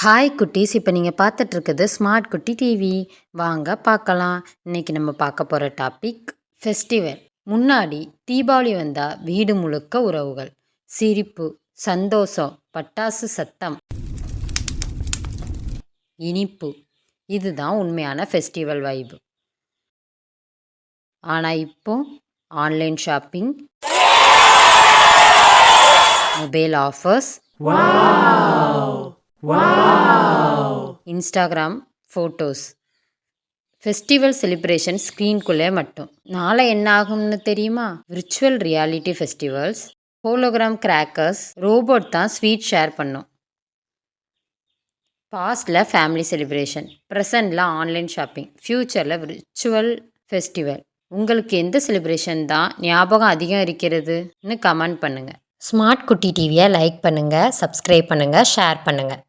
Hi குட்டீஸ், இப்போ நீங்கள் பார்த்துட்ருக்குது ஸ்மார்ட் குட்டி டிவி. வாங்க பார்க்கலாம். இன்றைக்கி நம்ம பார்க்க போகிற டாபிக் ஃபெஸ்டிவல். முன்னாடி தீபாவளி வந்தால் வீடு முழுக்க உறவுகள், சிரிப்பு, சந்தோஷம், பட்டாசு சத்தம், இனிப்பு. இதுதான் உண்மையான ஃபெஸ்டிவல் வைபு. ஆனால் இப்போ online shopping, mobile offers, Instagram photos, festival celebration ஸ்க்ரீன்குள்ளே மட்டும். நாளை என்ன ஆகும்னு தெரியுமா? Virtual reality festivals, hologram crackers, robot தான் ஸ்வீட் ஷேர் பண்ணும். பாஸ்டில் ஃபேமிலி செலிப்ரேஷன், ப்ரெசண்டில் ஆன்லைன் ஷாப்பிங், ஃப்யூச்சரில் விர்ச்சுவல் ஃபெஸ்டிவல். உங்களுக்கு எந்த செலிப்ரேஷன் தான் ஞாபகம் அதிகம் இருக்கிறதுன்னு கமெண்ட் பண்ணுங்கள். ஸ்மார்ட் குட்டி டிவியை லைக் பண்ணுங்கள், சப்ஸ்கிரைப் பண்ணுங்கள், ஷேர் பண்ணுங்கள்.